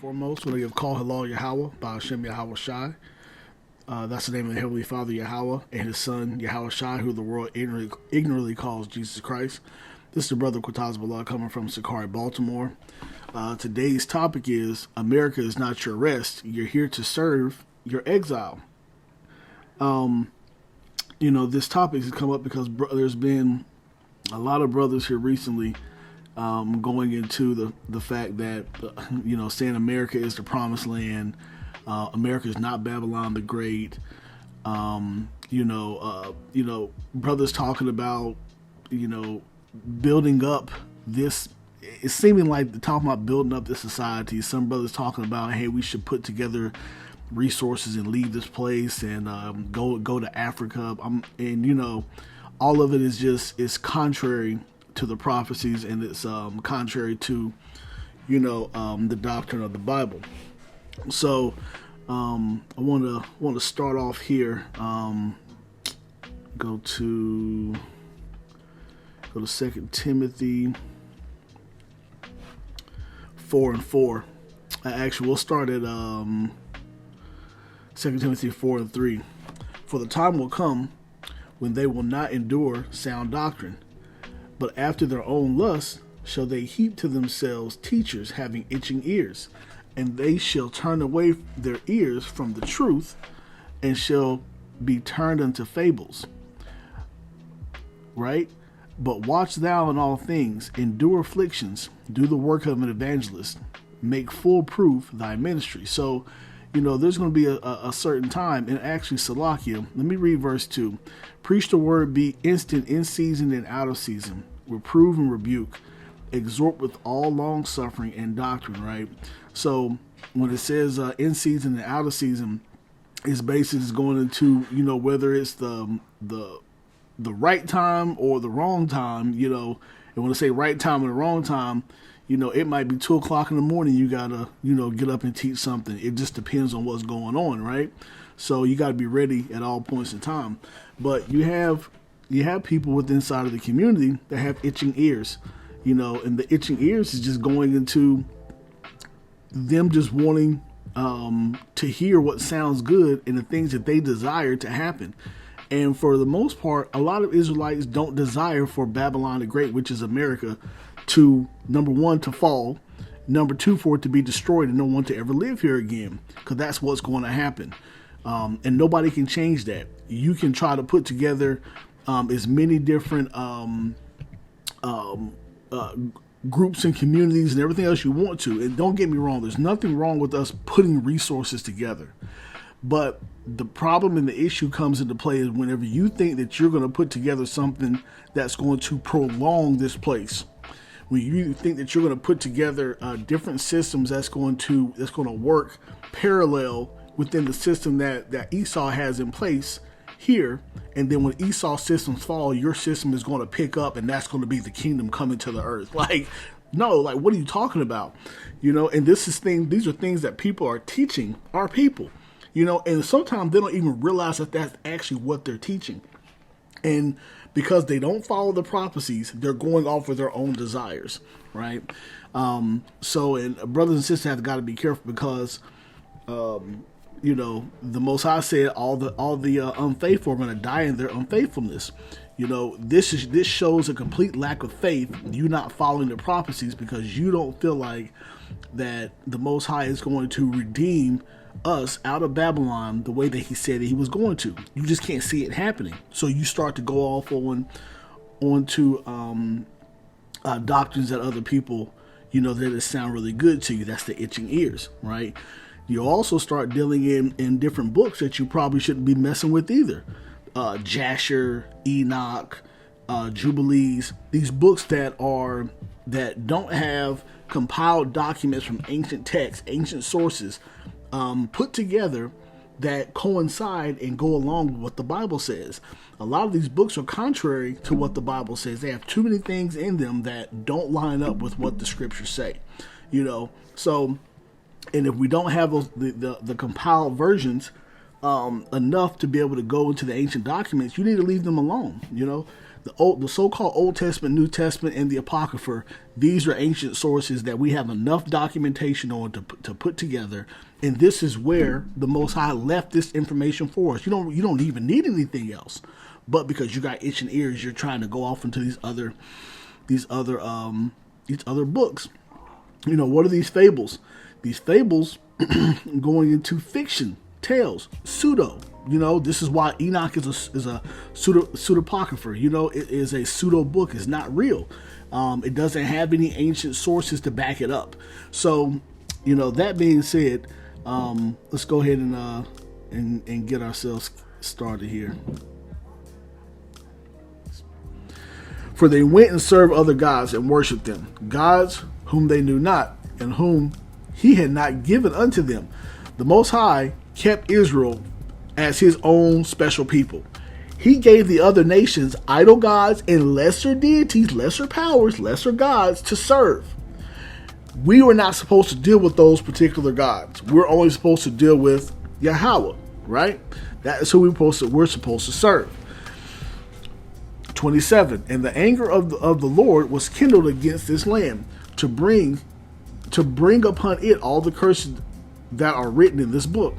Foremost, when I give call Halal Yahawah by Hashem YAHAWASHI. That's the name of the Heavenly Father Yahawah and His Son YAHAWASHI, who the world ignorantly calls Jesus Christ. This is the brother Quataz Ballah coming from SICARRI, Baltimore. Today's topic is America is not your rest. You're here to serve your exile. This topic has come up because there's been a lot of brothers here recently going into the fact that, saying America is the promised land. America is not Babylon the Great. Brothers talking about, building up this. It's seeming like they're talking about building up this society. Some brothers talking about, hey, we should put together resources and leave this place and go to Africa. All of it is contrary to the prophecies, and it's contrary to the doctrine of the Bible. So I want to start off here. Go to 2 Timothy 4:4. Actually, we'll start at 2 Timothy 4:3. For the time will come when they will not endure sound doctrine, but after their own lusts shall they heap to themselves teachers having itching ears, and they shall turn away their ears from the truth, and shall be turned unto fables. Right? But watch thou in all things, endure afflictions, do the work of an evangelist, make full proof thy ministry. So, there's going to be a certain time, and actually, Salakia, let me read verse 2. Preach the word, be instant in season and out of season, reprove and rebuke, exhort with all long suffering and doctrine, right? So when it says in season and out of season, it's basically going into, whether it's the right time or the wrong time, and when I say right time and the wrong time, it might be 2 o'clock in the morning. You gotta, get up and teach something. It just depends on what's going on, right? So you got to be ready at all points in time. But you have people within inside of the community that have itching ears, and the itching ears is just going into them just wanting to hear what sounds good and the things that they desire to happen. And for the most part, a lot of Israelites don't desire for Babylon the Great, which is America, to, number one, to fall, number two, for it to be destroyed and no one to ever live here again, because that's what's going to happen. And nobody can change that. You can try to put together as many different groups and communities and everything else you want to. And don't get me wrong, there's nothing wrong with us putting resources together. But the problem and the issue comes into play is whenever you think that you're going to put together something that's going to prolong this place. When you think that you're going to put together different systems that's going to work parallel within the system that Esau has in place here, and then when Esau's systems fall, your system is going to pick up, and that's going to be the kingdom coming to the earth. No, what are you talking about? And these are things that people are teaching our people, and sometimes they don't even realize that that's actually what they're teaching. And because they don't follow the prophecies, they're going off with their own desires, right? And brothers and sisters have got to be careful because, the Most High said all the unfaithful are going to die in their unfaithfulness. This shows a complete lack of faith. You not following the prophecies because you don't feel like that the Most High is going to redeem us out of Babylon the way that he said that he was going to. You just can't see it happening. So you start to go off onto doctrines that other people, that sound really good to you. That's the itching ears, right? You also start dealing in different books that you probably shouldn't be messing with either. Jasher, Enoch, Jubilees, these books that don't have compiled documents from ancient texts, ancient sources, put together that coincide and go along with what the Bible says. A lot of these books are contrary to what the Bible says. They have too many things in them that don't line up with what the scriptures say. So, and if we don't have those, the compiled versions, enough to be able to go into the ancient documents, you need to leave them alone. The so-called Old Testament, New Testament, and the Apocrypha, these are ancient sources that we have enough documentation on to put together, and this is where the Most High left this information for us. You don't even need anything else, but because you got itching ears, you're trying to go off into these other books. What are these fables? These fables going into fiction tales, pseudo. This is why Enoch is a pseudepigrapher. It is a pseudo book. It's not real. It doesn't have any ancient sources to back it up. So, that being said, let's go ahead and get ourselves started here. For they went and served other gods and worshipped them, gods whom they knew not, and whom he had not given unto them. The Most High kept Israel as his own special people. He gave the other nations idol gods and lesser deities, lesser powers, lesser gods to serve. We were not supposed to deal with those particular gods. We're only supposed to deal with Yahawah, right? That is who we're supposed to serve. 27. And the anger of the Lord was kindled against this land to bring upon it all the curses that are written in this book.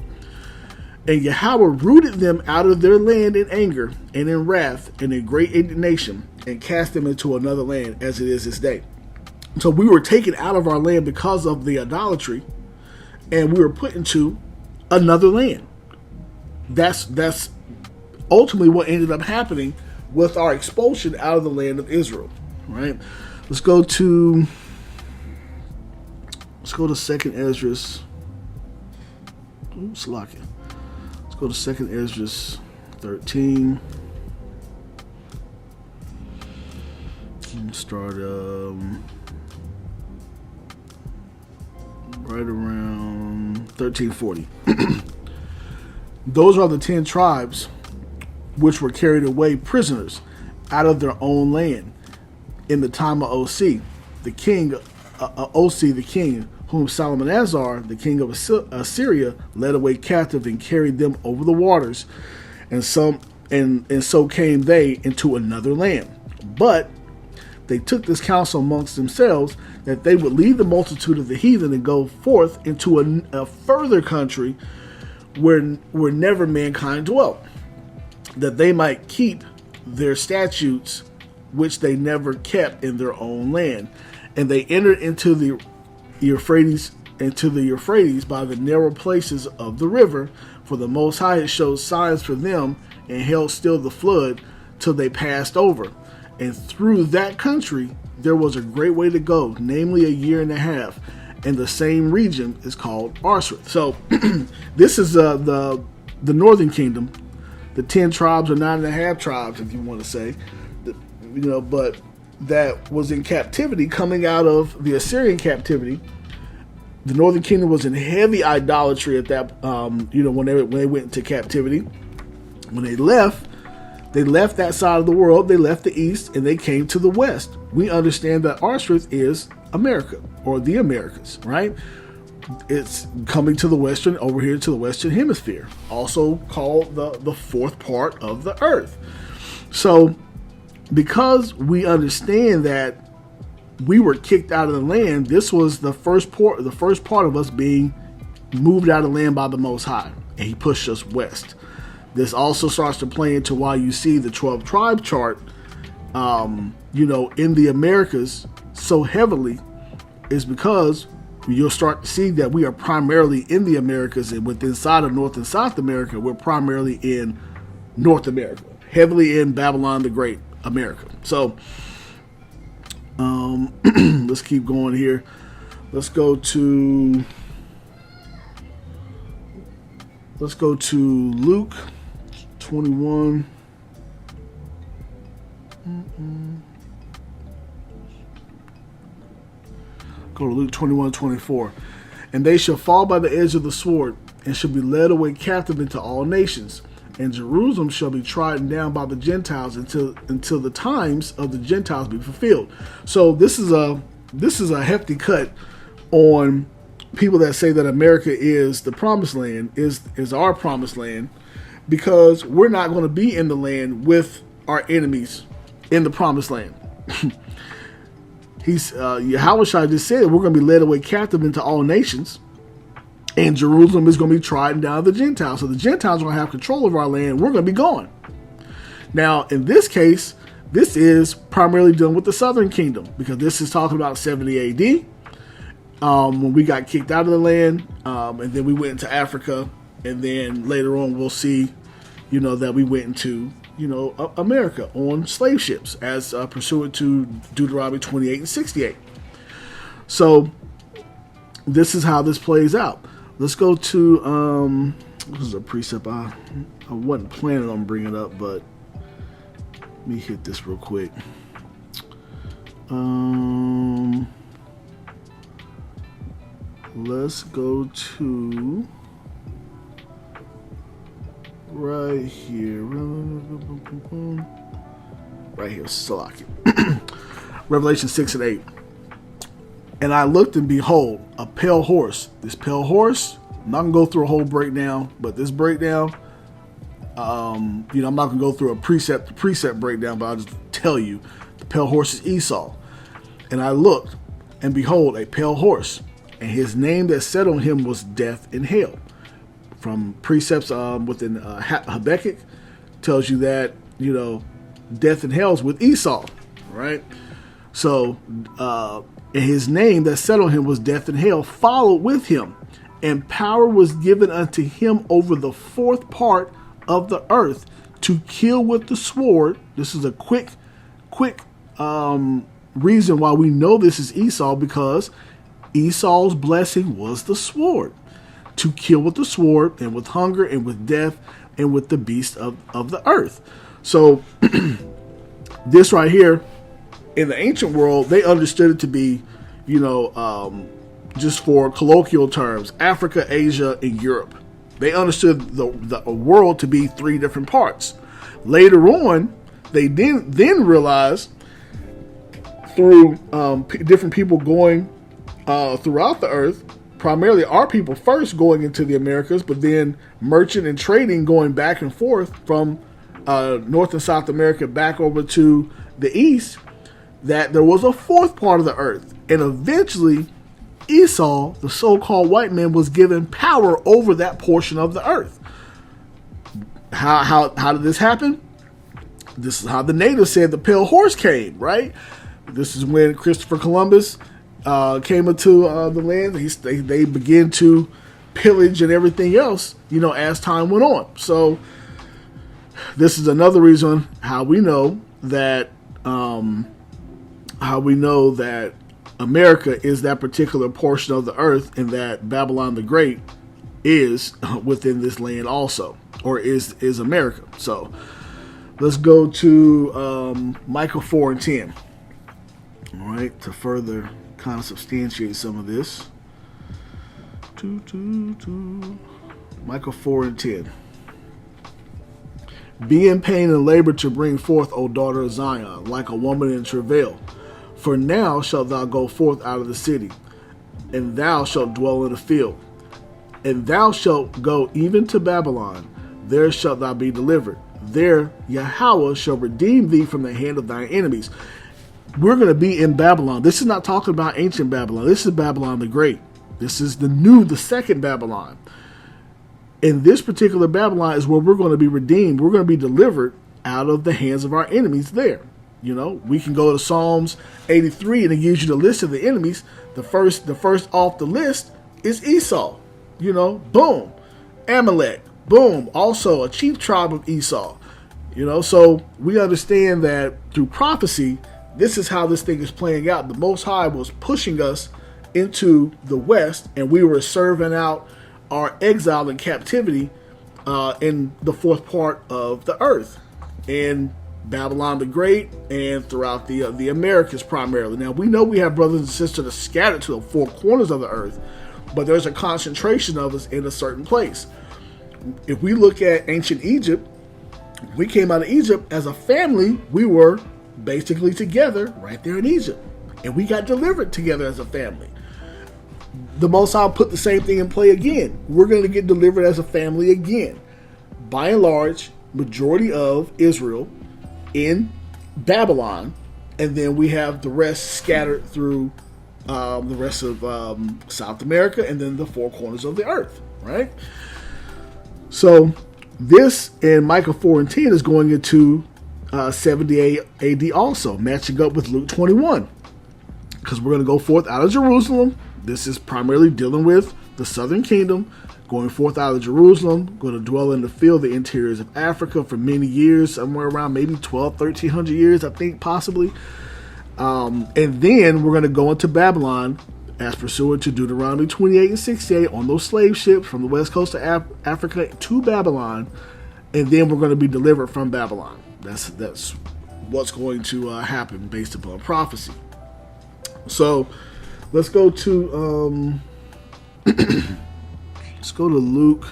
And Yahawah rooted them out of their land in anger and in wrath and in great indignation, and cast them into another land, as it is this day. So we were taken out of our land because of the idolatry, and we were put into another land. That's ultimately what ended up happening with our expulsion out of the land of Israel. Right? Let's go to 2nd Esdras. Slakia. Go to 2nd Esdras 13. Start right around 1340. Those are the 10 tribes which were carried away prisoners out of their own land in the time of OC, the king, whom Salmanasar, the king of Assyria, led away captive and carried them over the waters, and so came they into another land. But they took this counsel amongst themselves, that they would leave the multitude of the heathen and go forth into a further country where never mankind dwelt, that they might keep their statutes which they never kept in their own land. And they entered into the Euphrates by the narrow places of the river, for the Most High had showed signs for them and held still the flood till they passed over. And through that country there was a great way to go, namely 1.5 years, and the same region is called Arsareth. So this is the northern kingdom. The 10 tribes or 9.5 tribes, if you want to say, but that was in captivity, coming out of the Assyrian captivity. The northern kingdom was in heavy idolatry at that, when they went into captivity. When they left that side of the world. They left the east and they came to the west. We understand that Arsareth is America, or the Americas, right? It's coming to the western hemisphere, also called the fourth part of the earth. So, because we understand that we were kicked out of the land, this was the first part of us being moved out of the land by the Most High, and he pushed us west. This also starts to play into why you see the 12 tribe chart, in the Americas so heavily, is because you'll start to see that we are primarily in the Americas, and within inside of North and South America, we're primarily in North America, heavily in Babylon the Great, America. So, let's keep going here. Let's go to Luke 21. Go to Luke 21:24. And they shall fall by the edge of the sword, and shall be led away captive into all nations. And Jerusalem shall be trodden down by the Gentiles until the times of the Gentiles be fulfilled. So this is a hefty cut on people that say that America is the promised land, is our promised land, because we're not going to be in the land with our enemies in the promised land. Yahawashi just said we're going to be led away captive into all nations, and Jerusalem is going to be trodden down the Gentiles. So the Gentiles are going to have control of our land. We're going to be gone. Now, in this case, this is primarily dealing with the southern kingdom, because this is talking about 70 AD, when we got kicked out of the land, and then we went into Africa, and then later on we'll see, that we went into, America on slave ships, as pursuant to Deuteronomy 28 and 68. So this is how this plays out. Let's go to, this is a precept I wasn't planning on bringing up, but let me hit this real quick. Let's go to right here. Right here, Salaki. Revelation 6 and 8. And I looked, and behold, a pale horse. This pale horse, I'm not going to go through a whole breakdown, but this breakdown, I'm not going to go through a precept to precept breakdown, but I'll just tell you, the pale horse is Esau. And I looked, and behold, a pale horse, and his name that sat on him was Death and Hell. From precepts within Habakkuk, tells you that, death and hell is with Esau, right? So, and his name that sat on him was Death and Hell, followed with him, and power was given unto him over the fourth part of the earth to kill with the sword. This is a quick reason why we know this is Esau, because Esau's blessing was the sword. To kill with the sword, and with hunger, and with death, and with the beast of the earth. So this right here, in the ancient world, they understood it to be, just for colloquial terms, Africa, Asia, and Europe. They understood the world to be three different parts. Later on, they then realized through different people going throughout the earth, primarily our people first going into the Americas, but then merchant and trading going back and forth from North and South America back over to the east, that there was a fourth part of the earth. And eventually Esau, the so-called white man, was given power over that portion of the earth. How did this happen? This is how the natives said the pale horse came, right? This is when Christopher Columbus came into the land. They began to pillage and everything else, as time went on. So this is another reason how we know that America is that particular portion of the earth, and that Babylon the Great is within this land also, or is America. So let's go to Micah 4 and 10. All right, to further kind of substantiate some of this. Micah 4 and 10. Be in pain and labor to bring forth, O daughter of Zion, like a woman in travail. For now shalt thou go forth out of the city, and thou shalt dwell in the field. And thou shalt go even to Babylon, there shalt thou be delivered. There Yahawah shall redeem thee from the hand of thine enemies. We're going to be in Babylon. This is not talking about ancient Babylon. This is Babylon the Great. This is the second Babylon. And this particular Babylon is where we're going to be redeemed. We're going to be delivered out of the hands of our enemies there. We can go to Psalms 83, and it gives you the list of the enemies. The first off the list is Esau. Boom. Amalek. Boom. Also a chief tribe of Esau. So we understand that through prophecy, this is how this thing is playing out. The Most High was pushing us into the West, and we were serving out our exile and captivity in the fourth part of the earth, in Babylon the Great, and throughout the Americas primarily. Now, we know we have brothers and sisters that are scattered to the four corners of the earth, but there's a concentration of us in a certain place. If we look at ancient Egypt, we came out of Egypt as a family. We were basically together right there in Egypt, and we got delivered together as a family. the Most High put the same thing in play again. We're going to get delivered as a family again. By and large, majority of Israel in Babylon, and then we have the rest scattered through the rest of South America, and then the four corners of the earth, right? So this in Micah 4:10 is going into 70 AD also, matching up with Luke 21, because we're going to go forth out of Jerusalem. This is primarily dealing with the southern kingdom, going forth out of Jerusalem, going to dwell in the field, the interiors of Africa for many years, somewhere around maybe 1300 years, I think, possibly. And then we're going to go into Babylon, as pursuant to Deuteronomy 28 and 68, on those slave ships from the west coast of Africa to Babylon, and then we're going to be delivered from Babylon. That's what's going to happen based upon prophecy. So let's go to let's go to Luke.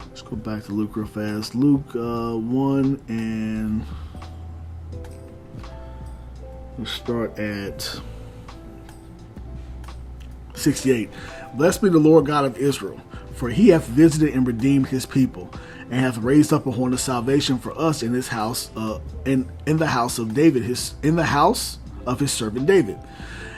Let's go back to Luke real fast. Luke 1, and we'll start at 68. Blessed be the Lord God of Israel, for he hath visited and redeemed his people, and hath raised up a horn of salvation for us in his house, in the house of David, in the house of his servant David,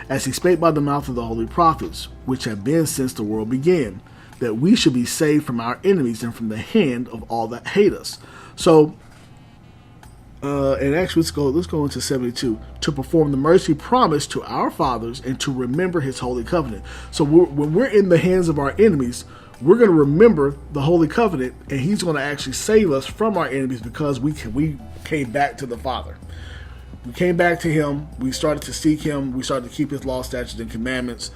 as he spake by the mouth of the holy prophets, which have been since the world began, that we should be saved from our enemies and from the hand of all that hate us. So, and actually, let's go into 72, to perform the mercy promised to our fathers and to remember his holy covenant. So when we're in the hands of our enemies, we're going to remember the holy covenant, and he's going to actually save us from our enemies because we came back to the Father. We came back to him. We started to seek him. We started to keep his law, statutes, and commandments,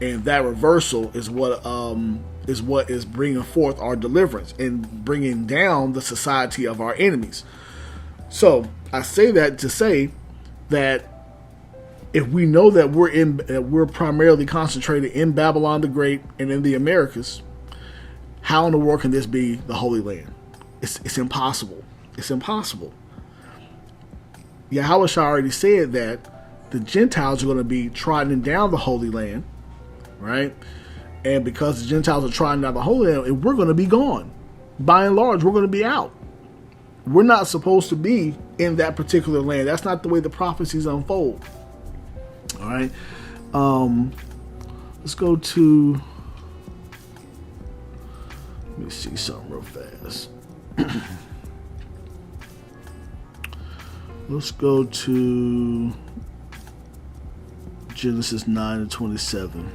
and that reversal is what is bringing forth our deliverance and bringing down the society of our enemies. So I say that to say that if we know that we're primarily concentrated in Babylon the Great and in the Americas, how in the world can this be the Holy Land? It's impossible. It's impossible. Yahawashi already said that the Gentiles are going to be trodden down the Holy Land, right? And because the Gentiles are trodden down the Holy Land, we're going to be gone. By and large, we're going to be out. We're not supposed to be in that particular land. That's not the way the prophecies unfold. All right. Let's go to, let me see something real fast. Let's go to Genesis 9 and 27.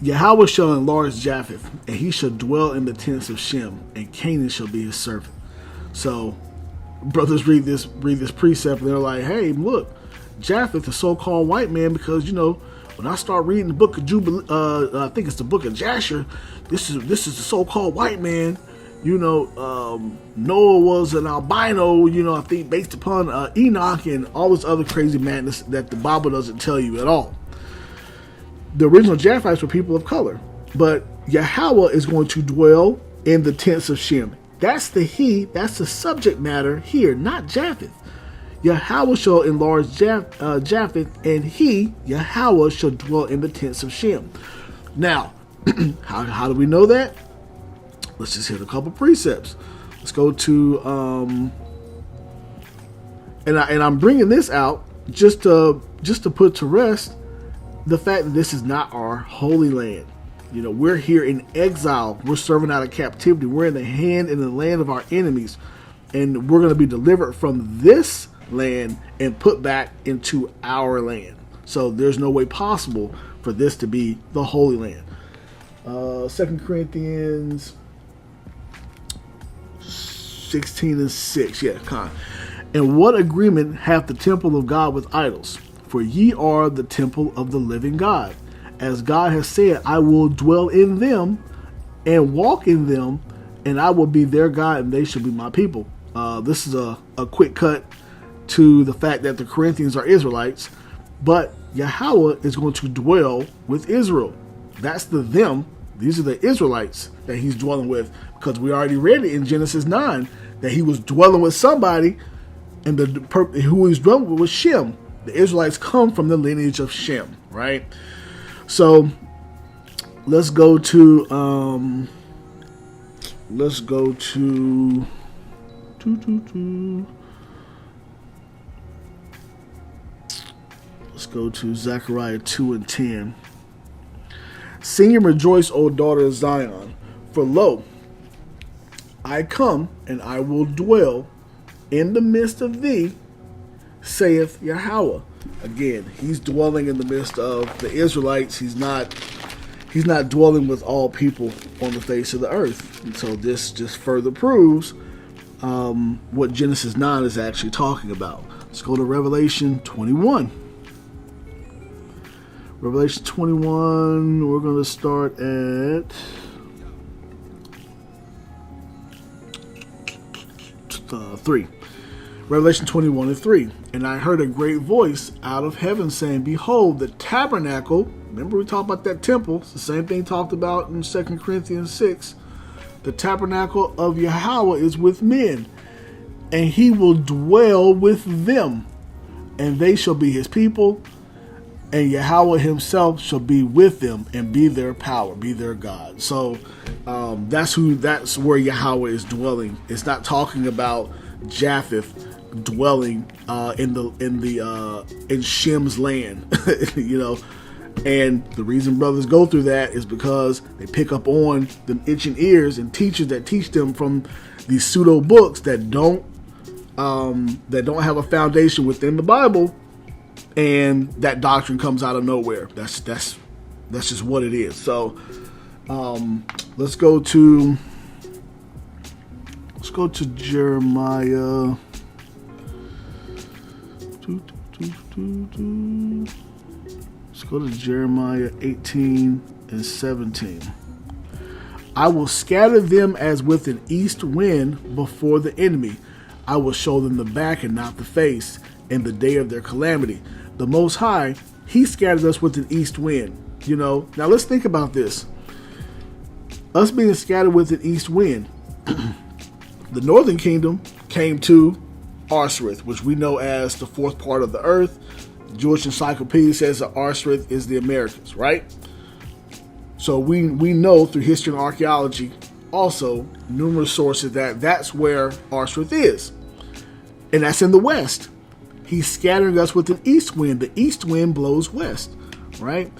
Yahweh shall enlarge Japheth, and he shall dwell in the tents of Shem, and Canaan shall be his servant. So, brothers read this precept, and they're like, "Hey, look, Japheth, the so-called white man, because when I start reading the book of Jubilee, I think it's the book of Jasher. This is the so-called white man. Noah was an albino. I think based upon Enoch and all this other crazy madness that the Bible doesn't tell you at all." The original Japhites were people of color, but Yahweh is going to dwell in the tents of Shem. That's the subject matter here, not Japheth. Yahweh shall enlarge Japheth, and he, Yahweh, shall dwell in the tents of Shem. Now, how do we know that? Let's just hit a couple precepts. Let's go to, and I'm bringing this out just to put to rest the fact that this is not our holy land. We're here in exile. We're serving out of captivity. We're in the hand and the land of our enemies, and we're going to be delivered from this land and put back into our land. So there's no way possible for this to be the Holy Land. 2 Corinthians 16 and 6. Yeah, con. And what agreement hath the temple of God with idols? For ye are the temple of the living God. As God has said, I will dwell in them and walk in them, and I will be their God, and they shall be my people. This is a quick cut to the fact that the Corinthians are Israelites, but Yahweh is going to dwell with Israel. That's the them. These are the Israelites that he's dwelling with, because we already read it in Genesis 9 that he was dwelling with somebody, and who he was dwelling with was Shem. The Israelites come from the lineage of Shem, right? So let's go to let's go to Zechariah 2 and 10. Sing and rejoice, O daughter of Zion, for lo, I come, and I will dwell in the midst of thee, saith Yahawah. Again, he's dwelling in the midst of the Israelites. He's not dwelling with all people on the face of the earth. And so this just further proves what Genesis 9 is actually talking about. Let's go to Revelation 21. Revelation 21, we're going to start at 3. Revelation 21 and 3. And I heard a great voice out of heaven saying, behold, the tabernacle, remember we talked about that temple, it's the same thing talked about in 2 Corinthians 6. The tabernacle of Yahawah is with men, and he will dwell with them, and they shall be his people, and Yahawah himself shall be with them and be their power, be their God. So that's where Yahawah is dwelling. It's not talking about Japheth dwelling in Shem's land, you know. And the reason brothers go through that is because they pick up on them itching ears and teachers that teach them from these pseudo books that don't have a foundation within the Bible. And that doctrine comes out of nowhere. That's just what it is. So let's go to Jeremiah. Let's go to Jeremiah 18 and 17. I will scatter them as with an east wind before the enemy. I will show them the back and not the face in the day of their calamity. The Most High, he scattered us with an east wind. You know, now let's think about this. Us being scattered with an east wind. The northern kingdom came to Arsareth, which we know as the fourth part of the earth. The Jewish encyclopedia says that Arsareth is the Americas, right? So we know through history and archaeology, also numerous sources, that that's where Arsareth is. And that's in the west. He's scattering us with an east wind. The east wind blows west, right?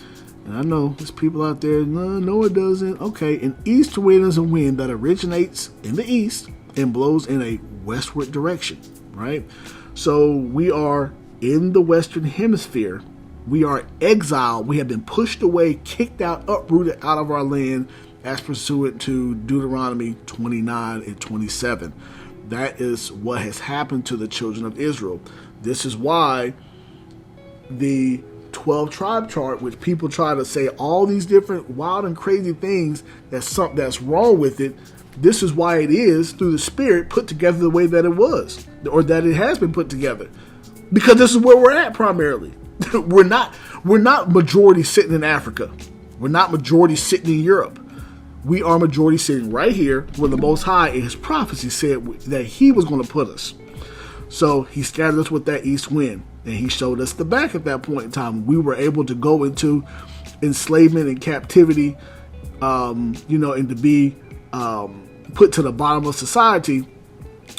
And I know there's people out there, no, it doesn't. Okay, an east wind is a wind that originates in the east and blows in a westward direction, right? So we are in the Western Hemisphere. We are exiled. We have been pushed away, kicked out, uprooted out of our land as pursuant to Deuteronomy 29 and 27. That is what has happened to the children of Israel. This is why the 12 tribe chart, which people try to say all these different wild and crazy things that's wrong with it, this is why it is through the Spirit put together the way that it was, or that it has been put together, because this is where we're at primarily. We're not majority sitting in Africa. We're not majority sitting in Europe. We are majority sitting right here where the Most High in his prophecy said that he was going to put us. So he scattered us with that east wind, and he showed us the back at that point in time. We were able to go into enslavement and captivity, and to be put to the bottom of society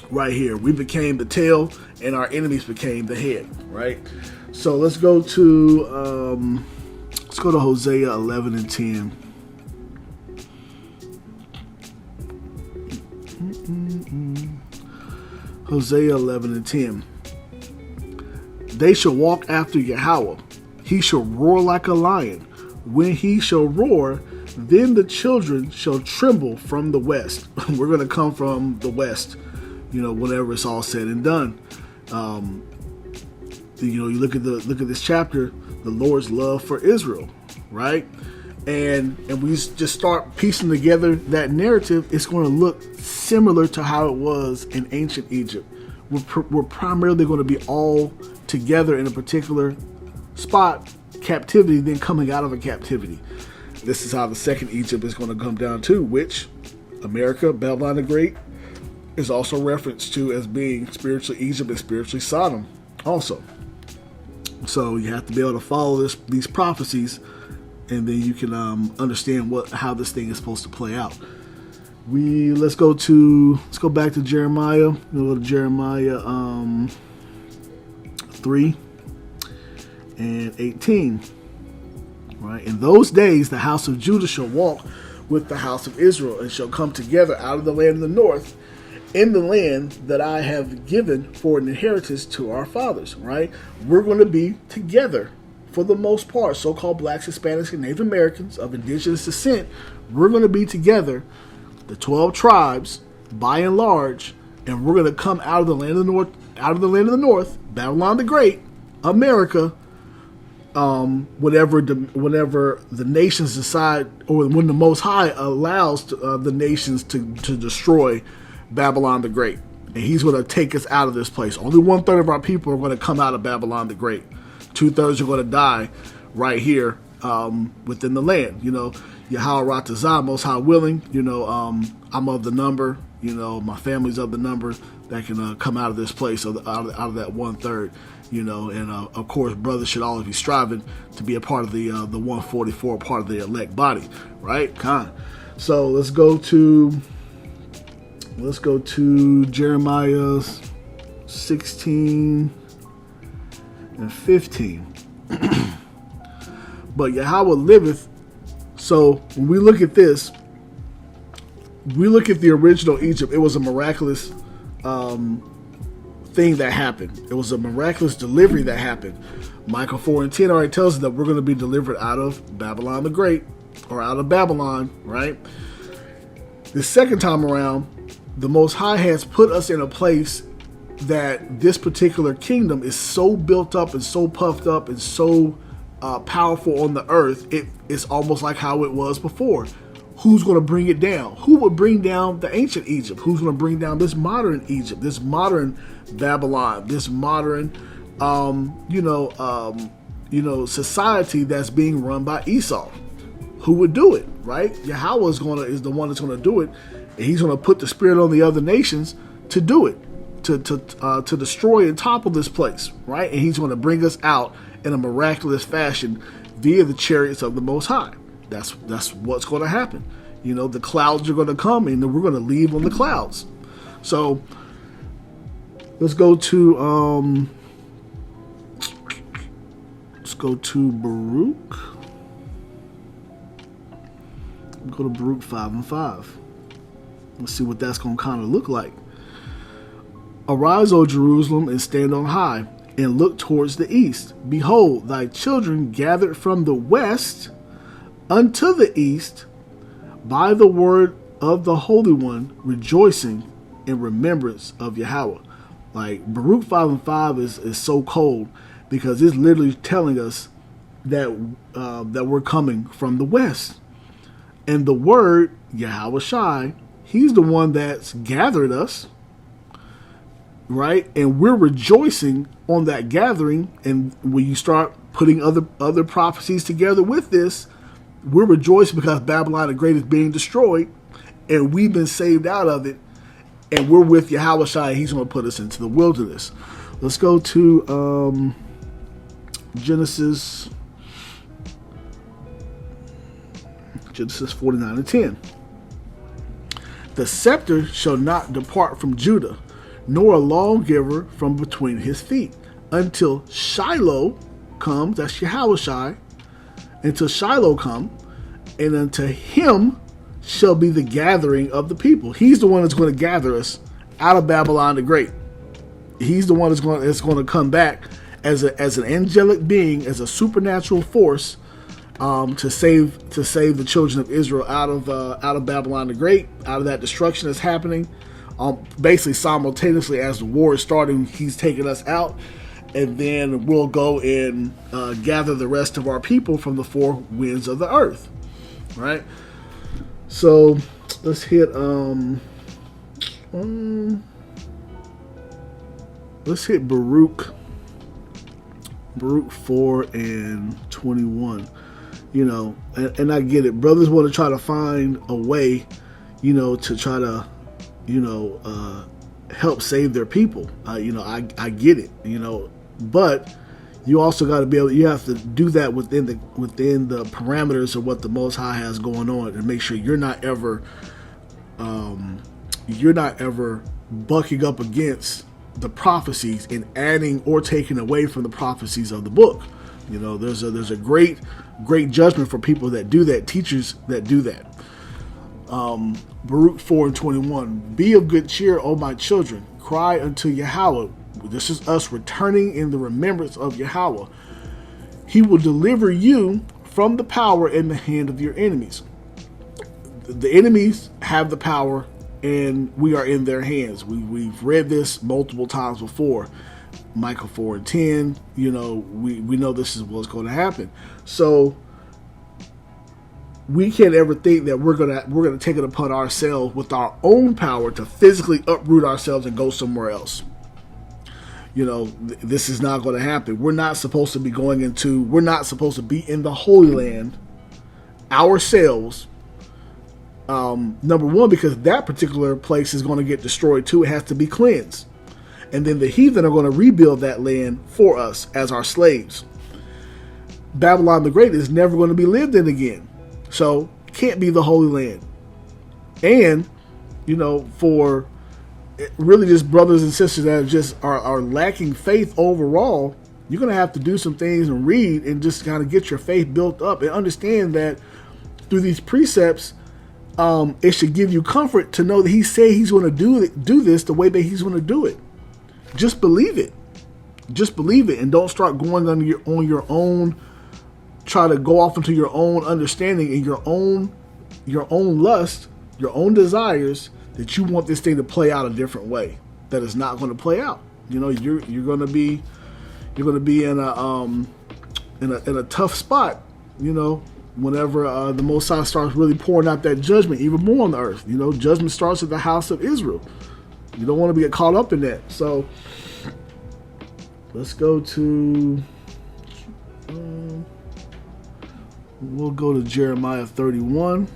right here. We became the tail, and our enemies became the head, right? So let's go to Hosea 11 and 10. Hosea 11 and 10. They shall walk after Yahawah. He shall roar like a lion. When he shall roar, then the children shall tremble from the west. We're going to come from the west, whenever it's all said and done. You look at this chapter, the Lord's love for Israel, right? And we just start piecing together that narrative. It's going to look similar to how it was in ancient Egypt. We're primarily going to be all together in a particular spot, captivity, then coming out of a captivity. This is how the second Egypt is going to come down to, which America, Babylon the Great, is also referenced to as being spiritually Egypt and spiritually Sodom also. So you have to be able to follow these prophecies, and then you can understand how this thing is supposed to play out. Let's go back to Jeremiah. We'll go to Jeremiah 3 and 18. Right? In those days, the house of Judah shall walk with the house of Israel, and shall come together out of the land of the north, in the land that I have given for an inheritance to our fathers. Right? We're going to be together for the most part. So-called blacks, Hispanics, and Native Americans of indigenous descent, we're going to be together, the 12 tribes, by and large, and we're going to come out of the land of the north, Babylon the Great, America. Whenever the nations decide, or when the Most High allows the nations to destroy Babylon the Great, and He's going to take us out of this place. Only 1/3 of our people are going to come out of Babylon the Great. 2/3 are going to die right here within the land. Yahawah Ratazah, Most High willing. I'm of the number. My family's of the number that can come out of this place, out of that 1/3. And of course, brothers should always be striving to be a part of the 144, part of the elect body, right? So let's go to Jeremiah 16 and 15. But Yahawah liveth. So when we look at this, we look at the original Egypt. It was a miraculous thing that happened. It was a miraculous delivery that happened. Micah 4 and 10 already tells us that we're going to be delivered out of Babylon the Great, or out of Babylon, right? The second time around, the Most High has put us in a place that this particular kingdom is so built up and so puffed up and so powerful on the earth. It's almost like how it was before. Who's going to bring it down? Who would bring down the ancient Egypt? Who's going to bring down this modern Egypt, this modern Babylon, this modern, society that's being run by Esau? Who would do it, right? Yahawah is the one that's going to do it, and He's going to put the spirit on the other nations to do it, to destroy and topple this place, right? And He's going to bring us out in a miraculous fashion via the chariots of the Most High. That's what's going to happen. The clouds are going to come, and we're going to leave on the clouds. So let's go to Baruch. Go to Baruch 5 and 5. Let's see what that's going to kind of look like. Arise, O Jerusalem, and stand on high, and look towards the east. Behold, thy children gathered from the west unto the east, by the word of the Holy One, rejoicing in remembrance of Yahawah. Like, Baruch 5 and 5 is so cold, because it's literally telling us that we're coming from the west. And the word, YAHAWASHI, He's the one that's gathered us, right? And we're rejoicing on that gathering. And when you start putting other prophecies together with this, we're rejoicing because Babylon the Great is being destroyed, and we've been saved out of it, and we're with Yahawah. He's going to put us into the wilderness. Let's go to Genesis 49 and 10. The scepter shall not depart from Judah, nor a lawgiver from between his feet, until Shiloh comes. That's Yahawah. Until Shiloh come, and unto Him shall be the gathering of the people. He's the one that's going to gather us out of Babylon the Great. He's the one that's going to come back as an angelic being, as a supernatural force, to save the children of Israel out of Babylon the Great, out of that destruction that's happening. Basically simultaneously as the war is starting, He's taking us out. And then we'll go and gather the rest of our people from the four winds of the earth, right? So let's hit Baruch 4 and 21. And I get it. Brothers want to try to find a way, to try to, help save their people. I get it. But you also got to be able. You have to do that within the parameters of what the Most High has going on, and make sure you're not ever bucking up against the prophecies and adding or taking away from the prophecies of the book. You know, there's a great judgment for people that do that, teachers that do that. Baruch 4:21. Be of good cheer, O my children. Cry unto Yahweh. This is us returning in the remembrance of Yahweh. He will deliver you from the power and the hand of your enemies. The enemies have the power, and we are in their hands. We've read this multiple times before. Micah 4:10. You know, we know this is what's going to happen. So we can't ever think that we're gonna take it upon ourselves with our own power to physically uproot ourselves and go somewhere else. You know, this is not going to happen. We're not supposed to be we're not supposed to be in the Holy Land ourselves. Number one, because that particular place is going to get destroyed too. It has to be cleansed. And then the heathen are going to rebuild that land for us as our slaves. Babylon the Great is never going to be lived in again. So, can't be the Holy Land. And, you know, for really just brothers and sisters that just are lacking faith overall, you're going to have to do some things and read and just kind of get your faith built up and understand that through these precepts, it should give you comfort to know that he said he's going to do this the way that he's going to do it. Just believe it. Just believe it, and don't start going on your own. Try to go off into your own understanding and your own lust, your own desires, that you want this thing to play out a different way. That is not going to play out. You know, you're going to be in a tough spot. You know, whenever the Most High starts really pouring out that judgment even more on the earth. You know, judgment starts at the house of Israel. You don't want to get caught up in that. So let's go to. We'll go to Jeremiah 31.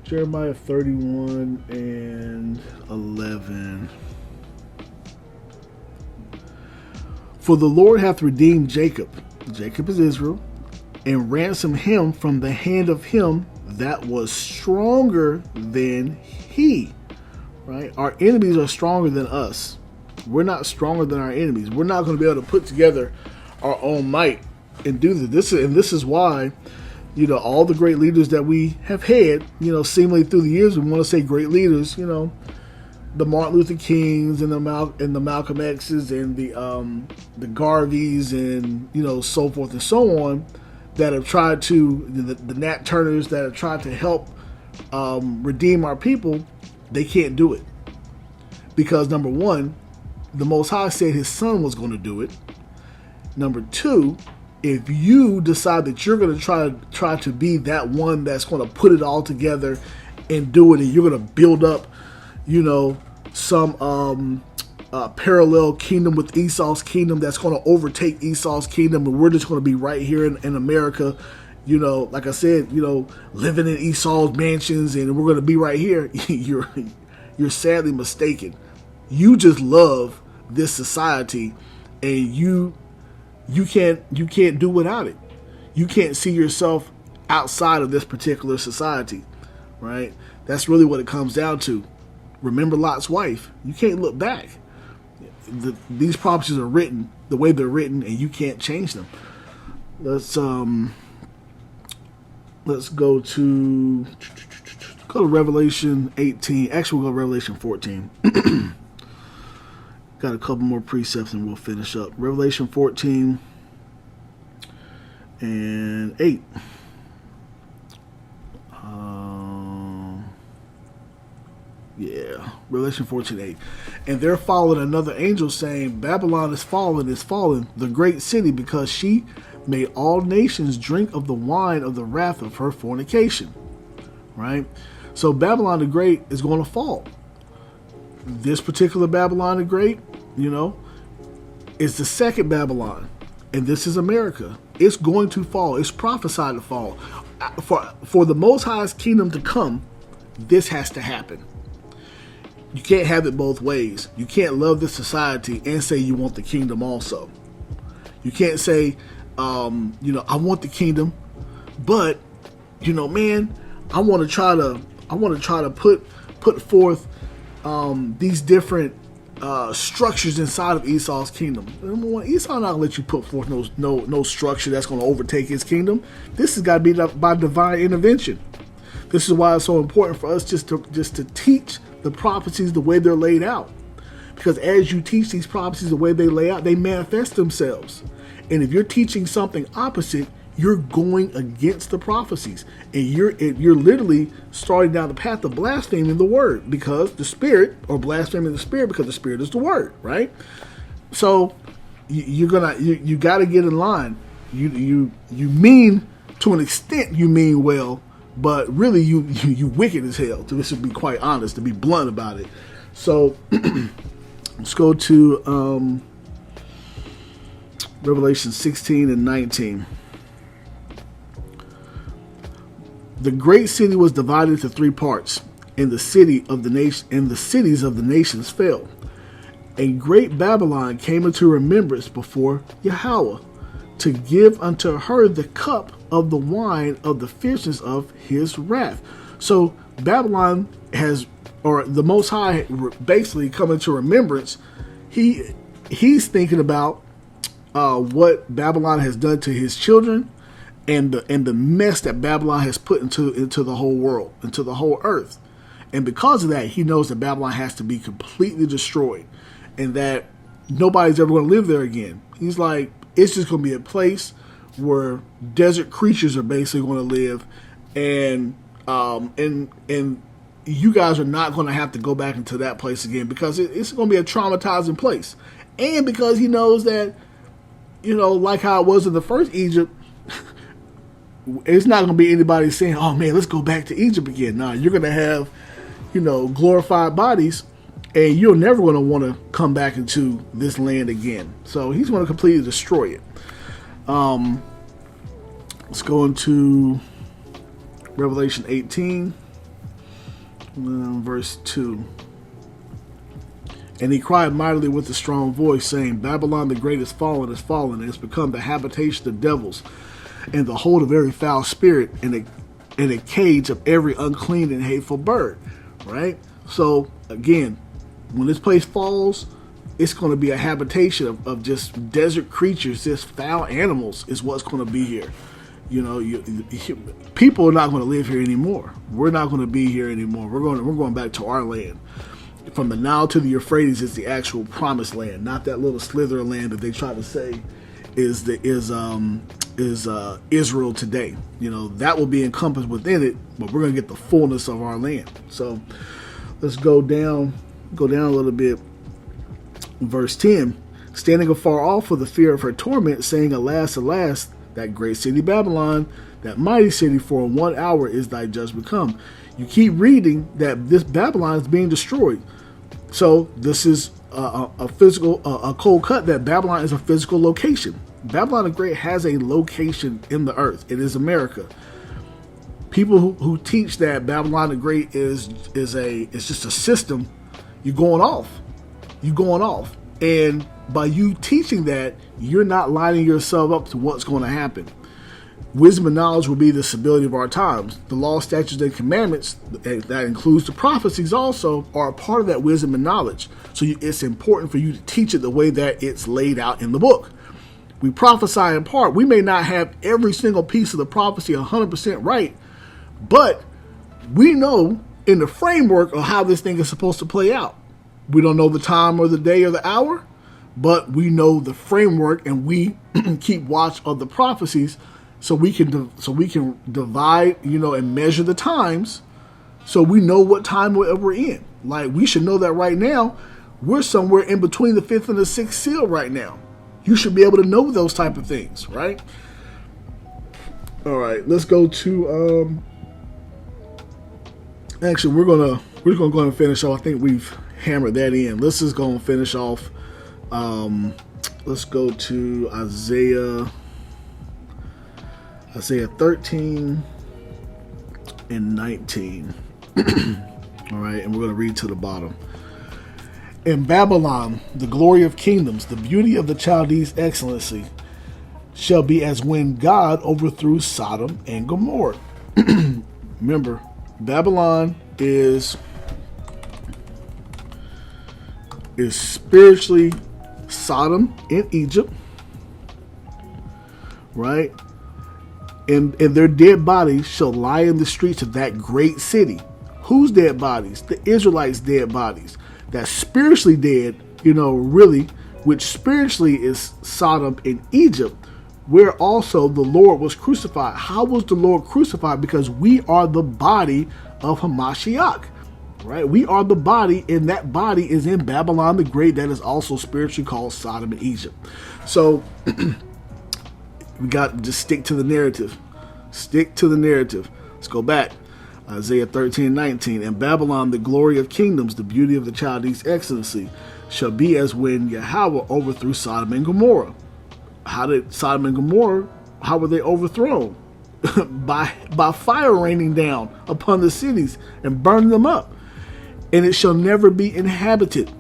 Jeremiah 31 and 11. For the Lord hath redeemed Jacob. Jacob is Israel. And ransomed him from the hand of him that was stronger than he. Right? Our enemies are stronger than us. We're not stronger than our enemies. We're not going to be able to put together our own might and do this. And this is why, you know, all the great leaders that we have had, you know, seemingly through the years, we want to say great leaders, you know, the Martin Luther Kings and the Malcolm X's and the Garveys and, you know, so forth and so on, that have tried to, the Nat Turners that have tried to help redeem our people. They can't do it. Because number one, the Most High said his son was going to do it. Number two, if you decide that you're going to try to be that one that's going to put it all together and do it, and you're going to build up, you know, some parallel kingdom with Esau's kingdom that's going to overtake Esau's kingdom, and we're just going to be right here in America, you know, like I said, you know, living in Esau's mansions, and we're going to be right here. You're sadly mistaken. You just love this society, and you can't do without it. You can't see yourself outside of this particular society, right? That's really what it comes down to. Remember Lot's wife. You can't look back. These prophecies are written the way they're written, and you can't change them. Let's go to Revelation 18. Actually, we'll go to Revelation 14. Got a couple more precepts and we'll finish up. Revelation 14 and 8. Revelation 14:8. And there followed another angel saying, Babylon is fallen, the great city, because she made all nations drink of the wine of the wrath of her fornication. Right? So Babylon the Great is going to fall. This particular Babylon the Great, you know, is the second Babylon. And this is America. It's going to fall. It's prophesied to fall. For the Most High's kingdom to come, this has to happen. You can't have it both ways. You can't love this society and say you want the kingdom also. You can't say, I want the kingdom, but man, I want to try to put forth these different structures inside of Esau's kingdom. Number one, Esau not gonna let you put forth no structure that's going to overtake his kingdom. This has got to be by divine intervention. This is why it's so important for us just to teach the prophecies the way they're laid out. Because as you teach these prophecies the way they lay out, they manifest themselves. And if you're teaching something opposite, you're going against the prophecies. And you're literally starting down the path of blaspheming the word, because the spirit, or blaspheming the spirit because the spirit is the word, right? So you got to get in line. You mean, to an extent, you mean well, but really you wicked as hell. To be quite honest, to be blunt about it. So let's go to Revelation 16 and 19. The great city was divided into 3 parts, and the cities of the nations fell. A great Babylon came into remembrance before YAHAWAH, to give unto her the cup of the wine of the fierceness of his wrath. So Babylon has, or the Most High, basically come into remembrance. He's thinking about what Babylon has done to his children, and the mess that Babylon has put into the whole world, into the whole earth. And because of that, he knows that Babylon has to be completely destroyed, and that nobody's ever going to live there again. He's like, it's just going to be a place where desert creatures are basically going to live, and you guys are not going to have to go back into that place again, because it's going to be a traumatizing place. And because he knows that, like how it was in the first Egypt, it's not going to be anybody saying, oh man, let's go back to Egypt again. Nah, you're going to have, glorified bodies, and you're never going to want to come back into this land again. So he's going to completely destroy it. Let's go into Revelation 18, verse 2. And he cried mightily with a strong voice, saying, Babylon the great is fallen, and has become the habitation of devils, and the hold of every foul spirit, and a cage of every unclean and hateful bird. Right? So, again, when this place falls, it's going to be a habitation of just desert creatures, just foul animals is what's going to be here. People are not going to live here anymore. We're not going to be here anymore. We're going back to our land. From the Nile to the Euphrates is the actual promised land, not that little slither of land that they try to say is Israel today. That will be encompassed within it, but we're going to get the fullness of our land. So let's go down a little bit. Verse 10, standing afar off for the fear of her torment, saying, Alas, alas, that great city Babylon, that mighty city, for in 1 hour is thy judgment come. You keep reading that this Babylon is being destroyed. So this is a physical, a cold cut that Babylon is a physical location. Babylon the Great has a location in the earth. It is America. People who teach that Babylon the Great is just a system, you're going off. And by you teaching that, you're not lining yourself up to what's going to happen. Wisdom and knowledge will be the stability of our times. The law, statutes, and commandments, that includes the prophecies also, are a part of that wisdom and knowledge. So it's important for you to teach it the way that it's laid out in the book. We prophesy in part. We may not have every single piece of the prophecy 100% right, but we know in the framework of how this thing is supposed to play out. We don't know the time or the day or the hour, but we know the framework, and we keep watch of the prophecies, so we can divide, and measure the times, so we know what time we're in. Like, we should know that right now. We're somewhere in between the 5th and the 6th seal right now. You should be able to know those type of things, right? All right, let's go to. Actually, we're gonna go ahead and finish off. I think we've hammered that in. Let's just go and finish off. Let's go to Isaiah 13 and 19. All right, and we're going to read to the bottom. In Babylon, the glory of kingdoms, the beauty of the Chaldees' excellency, shall be as when God overthrew Sodom and Gomorrah. Remember, Babylon is spiritually Sodom in Egypt, right? And their dead bodies shall lie in the streets of that great city. Whose dead bodies? The Israelites' dead bodies. That's spiritually dead, really, which spiritually is Sodom in Egypt, where also the Lord was crucified. How was the Lord crucified? Because we are the body of Hamashiach, right? We are the body, and that body is in Babylon the Great, that is also spiritually called Sodom and Egypt. So we got to just stick to the narrative. Stick to the narrative. Let's go back. Isaiah 13:19. In Babylon, the glory of kingdoms, the beauty of the Chaldees' excellency, shall be as when Yahawah overthrew Sodom and Gomorrah. How did Sodom and Gomorrah, how were they overthrown? by fire raining down upon the cities and burning them up. And it shall never be inhabited,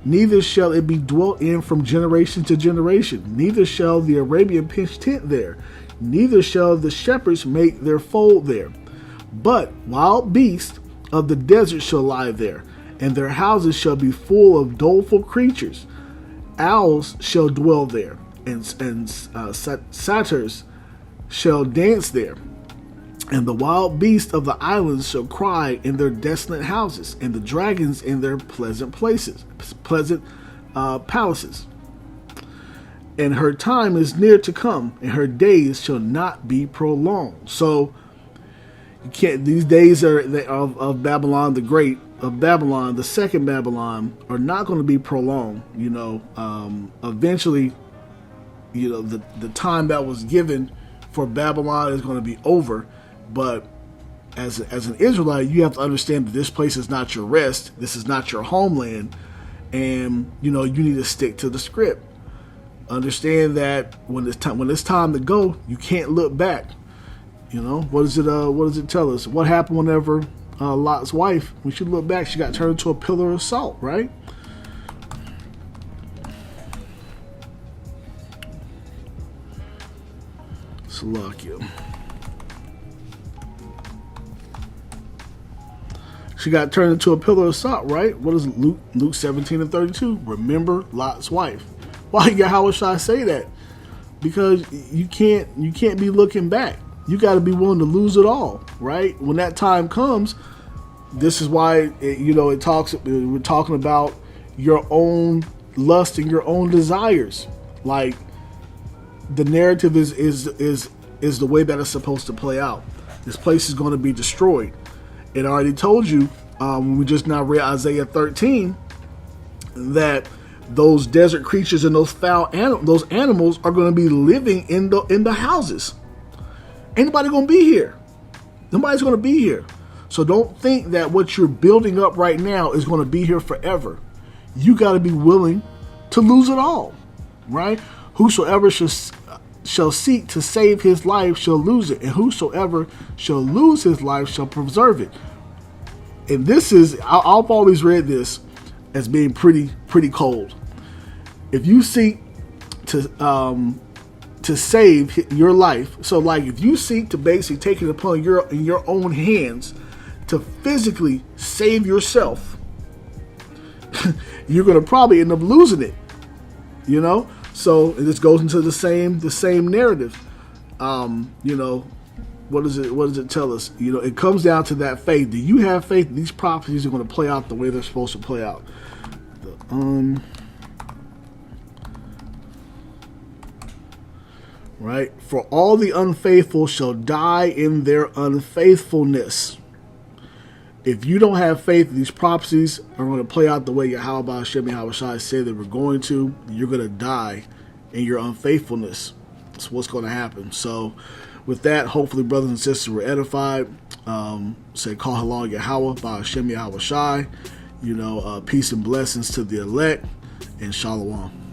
neither shall it be dwelt in from generation to generation. Neither shall the Arabian pitch tent there, neither shall the shepherds make their fold there. But wild beasts of the desert shall lie there, and their houses shall be full of doleful creatures. Owls shall dwell there, and satyrs shall dance there. And the wild beasts of the islands shall cry in their desolate houses, and the dragons in their pleasant palaces. And her time is near to come, and her days shall not be prolonged. So you can't. These days of Babylon the Great, of Babylon, the second Babylon, are not going to be prolonged. Eventually, the time that was given for Babylon is going to be over. But as an Israelite, you have to understand that this place is not your rest. This is not your homeland, and you need to stick to the script. Understand that when it's time to go, you can't look back. What does it tell us? What happened whenever Lot's wife, when she looked back, she got turned into a pillar of salt, right? Salakia. She got turned into a pillar of salt, right? What is Luke 17:32? Remember Lot's wife. Why Yahawashai say that? Because you can't be looking back. You got to be willing to lose it all, right? When that time comes, this is why we're talking about your own lust and your own desires. Like the narrative is the way that it's supposed to play out. This place is going to be destroyed. It already told you when we just now read Isaiah 13 that those desert creatures and those those animals are going to be living in the houses. Ain't nobody going to be here. Nobody's going to be here. So don't think that what you're building up right now is going to be here forever. You got to be willing to lose it all, right? Whosoever shall seek to save his life shall lose it, and whosoever shall lose his life shall preserve it. And this is, I've always read this as being pretty cold. If you seek to save your life, so like if you seek to basically take it upon in your own hands to physically save yourself, you're going to probably end up losing it. So this goes into the same narrative. What does it tell us? It comes down to that faith. Do you have faith that these prophecies are going to play out the way they're supposed to play out? Right? For all the unfaithful shall die in their unfaithfulness. If you don't have faith, these prophecies are going to play out the way Yahawah Shai said they were going to. You're going to die in your unfaithfulness. That's what's going to happen. So with that, hopefully brothers and sisters were edified. Say call halal Yahawah by Hashem Yahawah Shai. Peace and blessings to the elect, and shalom.